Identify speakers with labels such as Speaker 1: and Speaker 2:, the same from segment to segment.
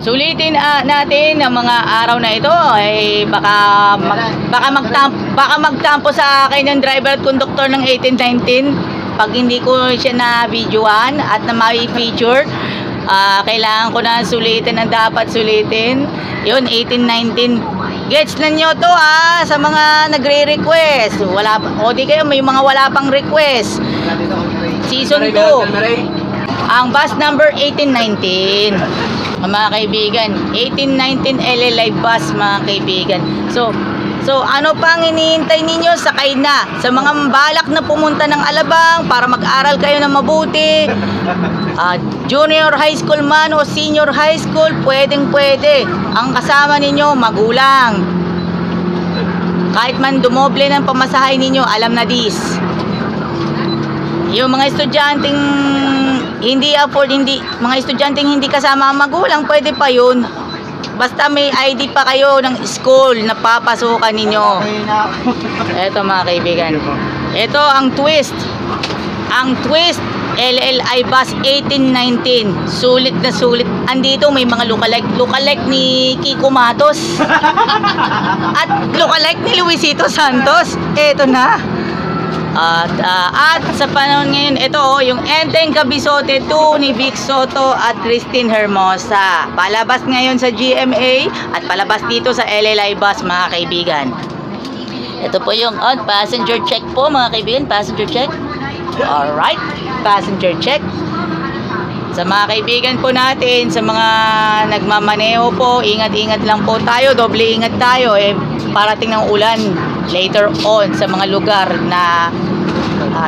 Speaker 1: Sulitin natin ang mga araw na ito ay baka magtampo sa akin ng driver at conductor ng 1819 pag hindi ko siya na videoan at na may feature. Kailangan ko na sulitin ang dapat sulitin. Yun, 1819. Gets na nyo to sa mga nagre-request. O di kayo, may mga wala pang request. Season 2. Ang bus number 1819. Mga kaibigan, 1819 LA Live Bus, mga kaibigan. So ano pang hinihintay ninyo? Sakay na. Sa mga balak na pumunta ng Alabang para mag-aral kayo ng mabuti, junior high school man o senior high school, pwedeng pwede. Ang kasama ninyo, magulang. Kahit man dumoble ng pamasahay ninyo, alam na this. Yung mga estudyanteng mga estudyanteng hindi kasama ang magulang, pwede pa yun. Basta may ID pa kayo ng school na papasukan ninyo. Eto mga kaibigan. Ito ang twist. Ang twist, LLI Bus 1819. Sulit na sulit. Andito may mga lookalike ni Kiko Matos. At lookalike ni Luisito Santos. Eto na. At sa panahon ngayon, ito yung Enteng Cabizote 2 ni Vic Soto at Christine Hermosa. Palabas ngayon sa GMA at palabas dito sa LLI Bus, mga kaibigan. Ito po yung passenger check po, mga kaibigan. Passenger check. Alright, passenger check. Sa mga kaibigan po natin, sa mga nagmamaneho po, ingat-ingat lang po tayo, doble ingat tayo. Parating ng ulan later on sa mga lugar na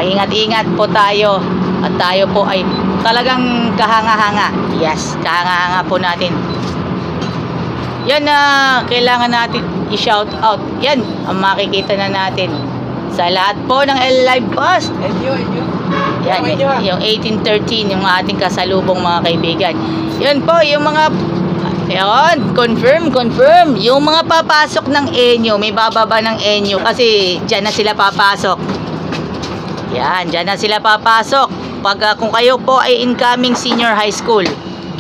Speaker 1: ingat-ingat po tayo. At tayo po ay talagang kahanga-hanga. Yes, kahanga-hanga po natin. Yan na kailangan natin i-shout out. Yan ang makikita na natin sa lahat po ng LLI Bus. Yan, yung 1813, yung ating kasalubong, mga kaibigan. Yan po, yung mga confirm. Yung mga papasok ng ENYO, may bababa ng ENYO kasi dyan na sila papasok. Yan, dyan na sila papasok. Kung kayo po ay incoming senior high school,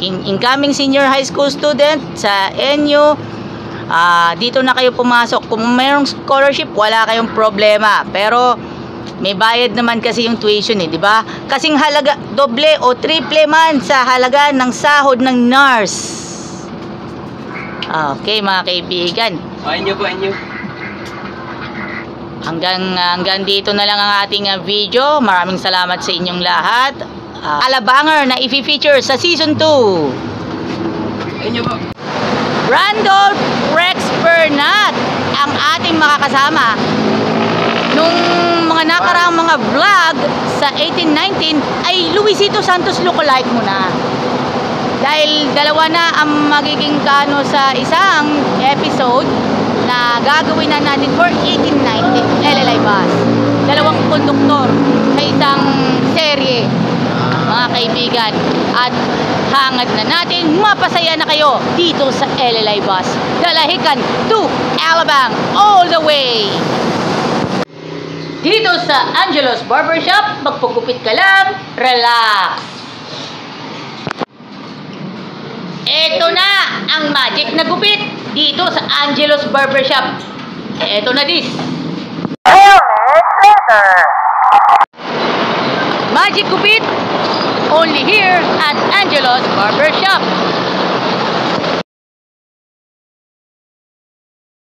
Speaker 1: incoming senior high school student sa ENYO, dito na kayo pumasok. Kung mayroong scholarship, wala kayong problema. Pero may bayad naman kasi yung tuition, di ba? Kasing halaga, doble o triple man sa halaga ng sahod ng nurse. Okay, mga kaibigan.
Speaker 2: Inyo po, inyo.
Speaker 1: Hanggang dito na lang ang ating video. Maraming salamat sa inyong lahat. Alabanger na i-feature sa Season 2.
Speaker 2: Inyo po.
Speaker 1: Randolph Rex Bernat ang ating makakasama. Nung mga nakaraang mga vlog sa 1819 ay Luisito Santos lookalike muna. Dahil dalawa na ang magiging kano sa isang episode na gagawin na natin for 1819 LLI Bus. Dalawang konduktor sa isang serye, mga kaibigan. At hangad na natin, mapasaya na kayo dito sa LLI Bus. Dalahican to Alabang all the way. Dito sa Angelo's Barbershop, magpagupit ka lang, relax. Ito na ang magic na gupit dito sa Angelo's Barbershop. Ito na this. Magic gupit only here at Angelo's Barbershop.